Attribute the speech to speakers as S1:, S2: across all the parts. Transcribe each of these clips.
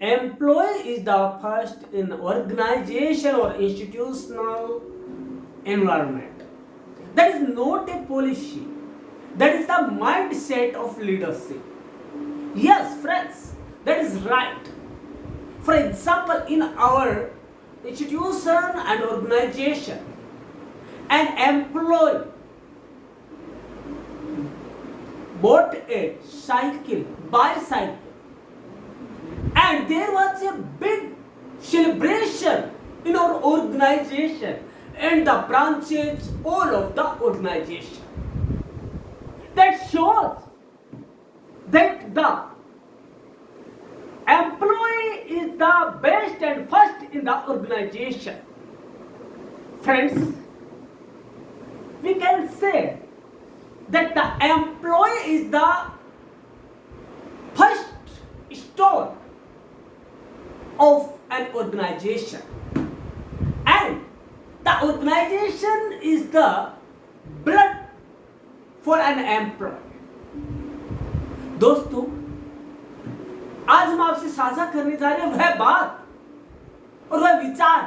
S1: employee is the first in organization or institutional environment. That is not a policy. That is the mindset of leadership. Yes, friends, that is right. For example, in our institution and organization, an employee bought a bicycle, and there was a big celebration in our organization and the branches, all of the organization. That shows that the employee is the best and first in the organization. Friends, we can say that the employee is the first stone of an organization, and the organization is the blood for an employee. दोस्तों, आज हम आपसे साझा करने जा रहे हैं वह बात और वह विचार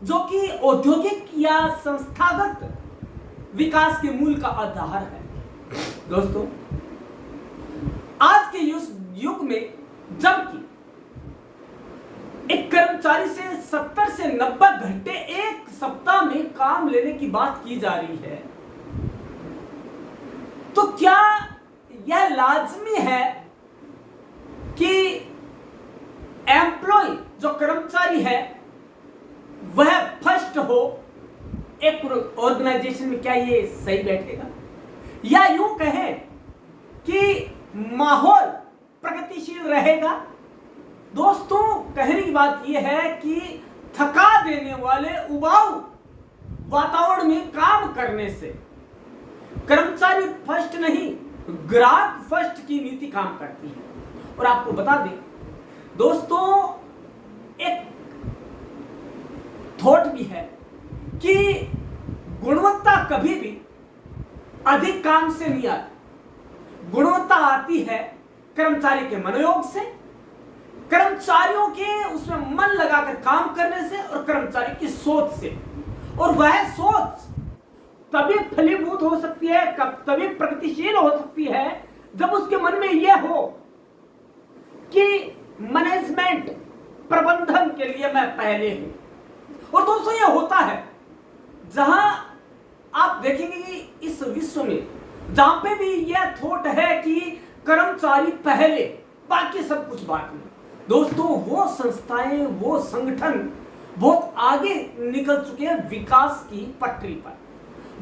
S1: जो कि औद्योगिक या संस्थागत विकास के मूल का आधार है। दोस्तों, आज के युग में जबकि एक कर्मचारी से 70 से 90 घंटे एक सप्ताह में काम लेने की बात की जा रही है, तो क्या यह लाजमी है कि एम्प्लॉय जो कर्मचारी है वह फर्स्ट हो एक ऑर्गेनाइजेशन में? क्या ये सही बैठेगा? या यूं कहें कि माहौल प्रगतिशील रहेगा? दोस्तों, कहने की बात यह है कि थका देने वाले उबाऊ वातावरण में काम करने से कर्मचारी फर्स्ट नहीं, ग्राहक फर्स्ट की नीति काम करती है। और आपको बता दें दोस्तों, एक थॉट भी है कि गुणवत्ता कभी भी अधिक काम से नहीं आती। गुणवत्ता आती है कर्मचारी के मनोयोग से, कर्मचारियों के उसमें मन लगाकर काम करने से और कर्मचारी की सोच से। और वह सोच तभी फलीभूत हो सकती है, तभी प्रगतिशील हो सकती है जब उसके मन में यह हो कि मैनेजमेंट प्रबंधन के लिए मैं पहले हूं। और दोस्तों, यह होता है जहां आप देखेंगे कि इस विश्व में जहां पे भी यह थॉट है कि कर्मचारी पहले, बाकी सब कुछ बाद में, दोस्तों वो संस्थाएं, वो संगठन बहुत आगे निकल चुके हैं विकास की पटरी पर।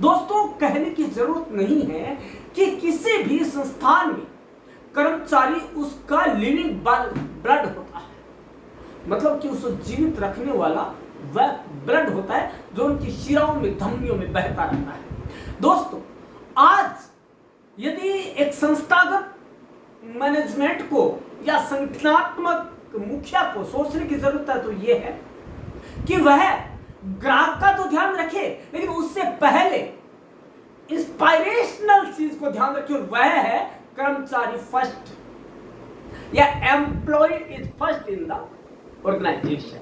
S1: दोस्तों, कहने की जरूरत नहीं है कि किसी भी संस्थान में कर्मचारी उसका लिविंग ब्लड होता है, मतलब कि उसको जीवित रखने वाला वह ब्लड होता है जो उनकी शिराओं में, धमनियों में बहता रहता है। दोस्तों, आज यदि एक संस्थागत मैनेजमेंट को या संगठनात्मक मुखिया को सोचने की जरूरत है तो यह है कि वह ग्राहक का तो ध्यान रखे, लेकिन उससे पहले इंस्पायरेशनल चीज को ध्यान रखे, और वह है कर्मचारी फर्स्ट या employ is first in the organisation.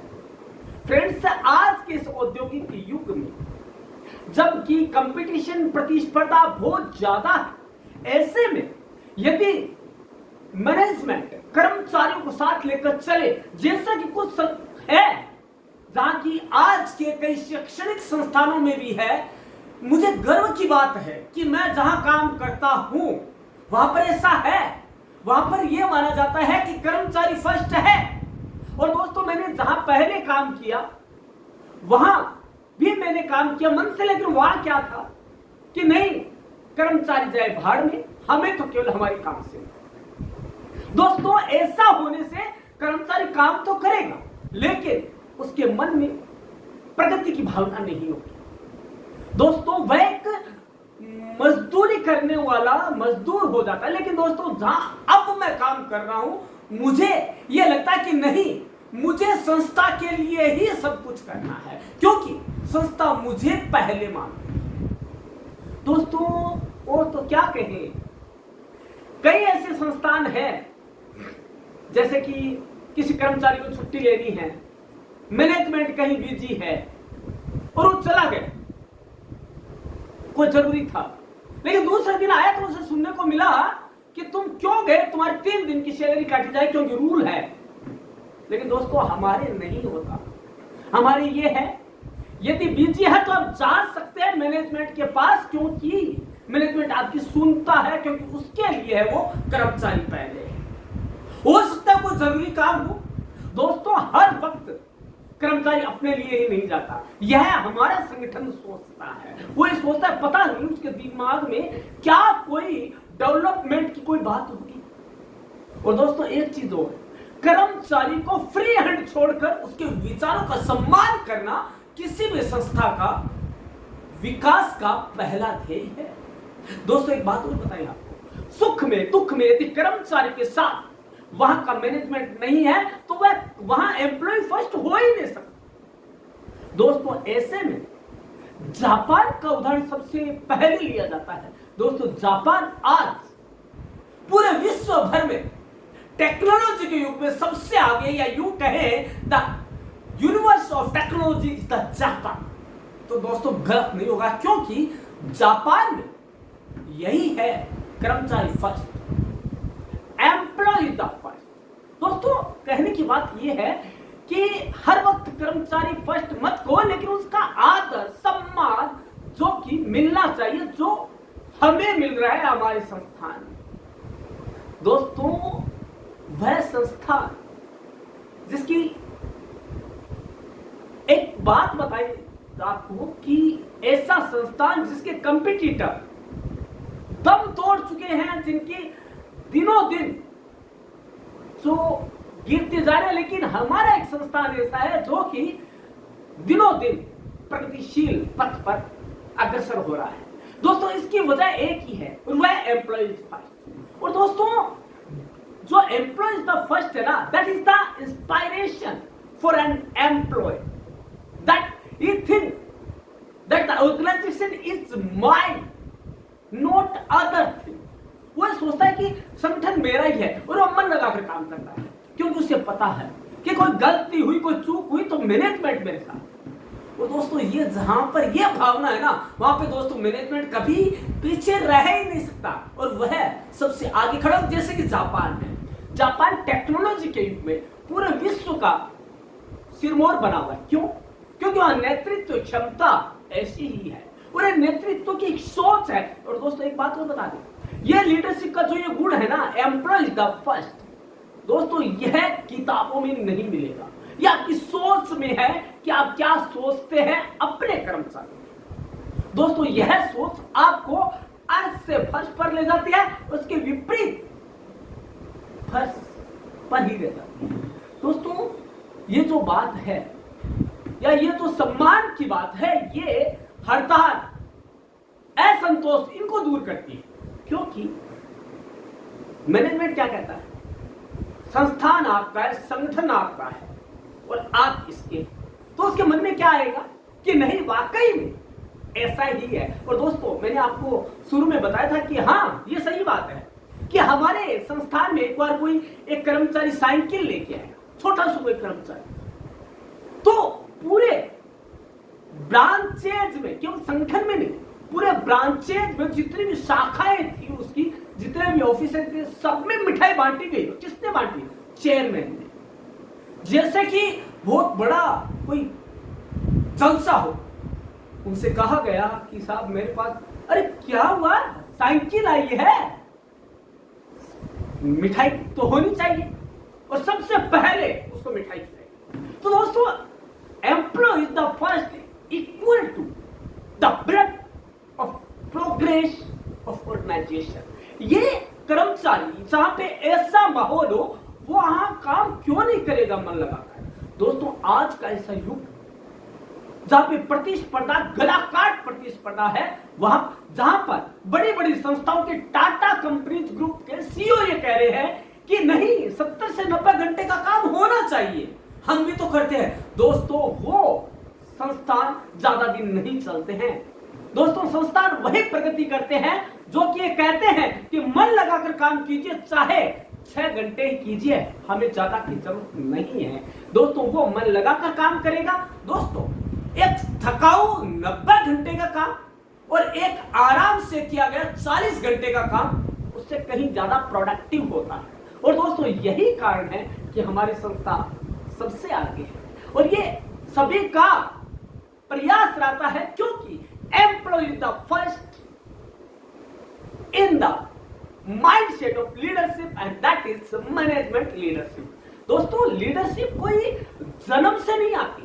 S1: Friends, आज के इस औद्योगिक युग में जबकि कंपटीशन, प्रतिस्पर्धा बहुत ज्यादा है, ऐसे में यदि मैनेजमेंट कर्मचारियों को साथ लेकर चले, जैसा कि कुछ है जहां की आज के कई शैक्षणिक संस्थानों में भी है, मुझे गर्व की बात है कि मैं जहां काम करता हूं वहां पर ऐसा है। वहां पर यह माना जाता है कि कर्मचारी फर्स्ट है। और दोस्तों, मैंने जहां पहले काम किया वहां भी मैंने काम किया मन से, लेकिन वहां क्या था कि नहीं, कर्मचारी जाए भाड़ में, हमें तो केवल हमारे काम से। दोस्तों, ऐसा होने से कर्मचारी काम तो करेगा, लेकिन उसके मन में प्रगति की भावना नहीं होगी। दोस्तों, वह एक मजदूरी करने वाला मजदूर हो जाता है। लेकिन दोस्तों, जहां अब मैं काम कर रहा हूं, मुझे यह लगता है कि नहीं, मुझे संस्था के लिए ही सब कुछ करना है, क्योंकि संस्था मुझे पहले मानती है। दोस्तों, और तो क्या कहें, कई ऐसे संस्थान हैं जैसे कि किसी कर्मचारी को छुट्टी लेनी है, मैनेजमेंट कहीं बिजी है और वो चला गया, कोई जरूरी था, लेकिन दूसरे दिन आया तो उसे सुनने को मिला कि तुम क्यों गए, तुम्हारी 3 दिन की सैलरी काटी जाए क्योंकि रूल है। लेकिन दोस्तों हमारे नहीं होता, हमारे ये है यदि बिजी है तो आप जा सकते हैं मैनेजमेंट के पास, क्योंकि मैनेजमेंट आपकी सुनता है, क्योंकि उसके लिए है वो कर्मचारी पहले है। हो सकता है कोई जरूरी काम हो। दोस्तों हर वक्त कर्मचारी अपने लिए ही नहीं जाता, यह हमारा संगठन सोचता है, वो ये सोचता है पता नहीं उसके दिमाग में क्या कोई डेवलपमेंट की कोई बात होगी। और दोस्तों एक चीज और, कर्मचारी को फ्री हैंड छोड़कर उसके विचारों का सम्मान करना किसी भी संस्था का विकास का पहला ध्येय है। दोस्तों एक बात और बताएं आपको, सुख में दुख में यदि कर्मचारी के साथ वहां का मैनेजमेंट नहीं है तो वह वहां एम्प्लॉय फर्स्ट हो ही नहीं सकता। दोस्तों ऐसे में जापान का उदाहरण सबसे पहले लिया जाता है। दोस्तों जापान आज पूरे विश्व भर में टेक्नोलॉजी के युग में सबसे आगे, या यूं कहें the universe of technology is the Japan. तो दोस्तों गलत नहीं होगा, क्योंकि जापान में यही है कर्मचारी फर्स्ट, एम्प्लॉय द फर्स्ट। दोस्तों कहने की बात यह है कि हर वक्त कर्मचारी फर्स्ट मत कहो, लेकिन उसका आदर सम्मान जो कि मिलना चाहिए, जो हमें मिल रहा है हमारे संस्थान में। दोस्तों वह संस्थान जिसकी एक बात बताई आपको कि ऐसा संस्थान जिसके कंपटीटर दम तोड़ चुके हैं, जिनकी दिनों दिन जो गिरते जा रहे हैं, लेकिन हमारा एक संस्थान ऐसा है जो कि दिनों दिन प्रगतिशील पथ पर अग्रसर हो रहा है। दोस्तों इसकी वजह एक ही है और वह एम्प्लॉयज फर्स्ट। और दोस्तों जो एम्प्लॉयज द फर्स्ट है ना, that is the inspiration for an employ, that he think that the organisation is mine not other thing. वो सोचता है कि संगठन मेरा ही है और वो मन लगाकर काम करता है, क्योंकि उसे पता है कि कोई गलती हुई, कोई चूक हुई तो मैनेजमेंट मेरे साथ। और दोस्तों ये जहां पर ये भावना है ना, वहां पे दोस्तों मैनेजमेंट कभी पीछे रह ही नहीं सकता और वह सबसे आगे खड़ा, जैसे कि जापान है। जापान टेक्नोलॉजी के युग में पूरे विश्व का सिरमौर बना हुआ है। क्यों? क्योंकि वहां नेतृत्व क्षमता ऐसी ही है और नेतृत्व की एक सोच है। और दोस्तों एक बात और बता दें, ये लीडरशिप का जो ये गुण है ना, एम्प्लॉयज द फर्स्ट, दोस्तों यह किताबों में नहीं मिलेगा, यह आपकी सोच में है कि आप क्या सोचते हैं अपने कर्मचारी। दोस्तों यह सोच आपको अर्थ से फर्श पर ले जाती है, उसके विपरीत फर्श पर ही ले जाती है। दोस्तों ये जो बात है या ये जो सम्मान की बात है, ये हड़ताल, असंतोष इनको दूर करती है। क्योंकि मैनेजमेंट क्या कहता है, संस्थान आपका है, संगठन आपका है और आप इसके, तो उसके मन में क्या आएगा कि नहीं वाकई में ऐसा ही है। और दोस्तों मैंने आपको शुरू में बताया था कि हाँ ये सही बात है कि हमारे संस्थान में एक बार कोई एक कर्मचारी साइकिल लेके आया, छोटा सा कोई कर्मचारी, तो पूरे ब्रांचेज में, केवल संगठन में नहीं, पूरे ब्रांचेज में जितनी भी शाखाएं थी उसकी, जितने भी ऑफिसर थे, सब में मिठाई बांटी गई। किसने बांटी? चेयरमैन ने। जैसे कि बहुत बड़ा कोई जलसा हो, उनसे कहा गया कि साहब मेरे पास, अरे क्या हुआ, साइकिल आई है, मिठाई तो होनी चाहिए और सबसे पहले उसको मिठाई खिलाई। तो दोस्तों employ is the first equal to the breath of progress of organisation. ये कर्मचारी जहां पे ऐसा माहौल हो, वहां काम क्यों नहीं करेगा मन लगाकर। दोस्तों आज का ऐसा युग जहां पे प्रतिस्पर्धा, गला काट प्रतिस्पर्धा है, वहां जहां पर बड़ी बड़ी संस्थाओं के टाटा कंपनीज ग्रुप के सीईओ ये कह रहे हैं कि नहीं 70 से 90 घंटे का काम होना चाहिए, हम भी तो करते हैं। दोस्तों वो संस्थान ज्यादा दिन नहीं चलते हैं। दोस्तों संस्थान वही प्रगति करते हैं जो कि ये कहते हैं कि मन लगाकर काम कीजिए, चाहे 6 घंटे ही कीजिए, हमें ज्यादा की जरूरत नहीं है दोस्तों। वो मन लगाकर काम करेगा दोस्तों। एक थकाऊ 90 घंटे का काम और एक आराम से किया गया 40 घंटे का काम उससे कहीं ज्यादा प्रोडक्टिव होता है। और दोस्तों यही कारण है कि हमारी संस्था सबसे आगे है और ये सभी का प्रयास रहता है, क्योंकि employ is the first in the mindset of leadership and that is management leadership. दोस्तों लीडरशिप कोई जन्म से नहीं आती,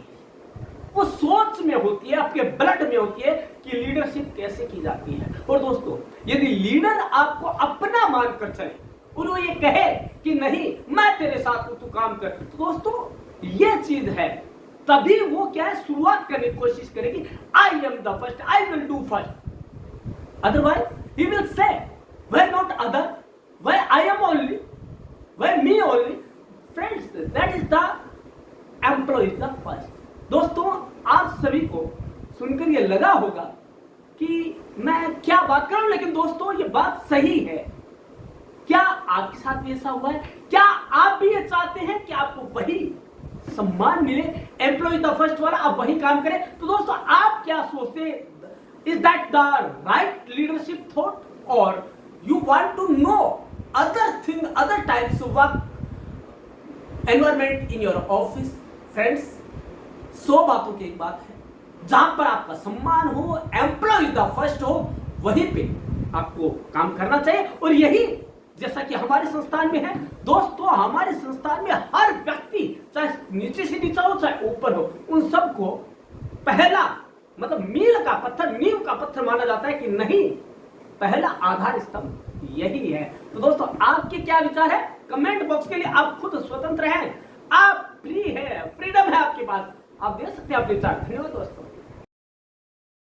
S1: वो सोच में होती है, आपके ब्लड में होती है कि लीडरशिप कैसे की जाती है। और दोस्तों यदि लीडर आपको अपना मानकर चले और वो ये कहे कि नहीं मैं तेरे साथ हूं, तू काम कर, तो दोस्तों ये चीज है, तभी वो क्या है शुरुआत करने की कोशिश करेगी, I am the first, I will do first. Otherwise he will say why not other, why I am only, why me only? Friends, that is the employee the first। दोस्तों आप सभी को सुनकर ये लगा होगा कि मैं क्या बात कर रहा हूं, लेकिन दोस्तों ये बात सही है। क्या आपके साथ भी ऐसा हुआ है? क्या आप भी ये चाहते हैं कि आपको वही सम्मान मिले, एम्प्लॉय द फर्स्ट वाला, आप वही काम करें? तो दोस्तों आप क्या सोचते हैं, is that the right leadership thought, और you want to know other types of work environment in your office? Friends, 100 बातों की एक बात है, जहां पर आपका सम्मान हो, एम्प्लॉय द फर्स्ट हो, वहीं पे आपको काम करना चाहिए। और यही जैसा कि हमारे संस्थान में है दोस्तों, हमारे संस्थान में हर व्यक्ति चाहे नीचे से नीचा हो चाहे ऊपर हो, उन सबको पहला मतलब मील का पत्थर, नींव का पत्थर माना जाता है कि नहीं, पहला आधार स्तंभ यही है। तो दोस्तों आपके क्या विचार है? कमेंट बॉक्स के लिए आप खुद स्वतंत्र हैं, आप फ्री है, फ्रीडम है आपके पास, आप दे सकते हैं अपने विचार। धन्यवाद दोस्तों।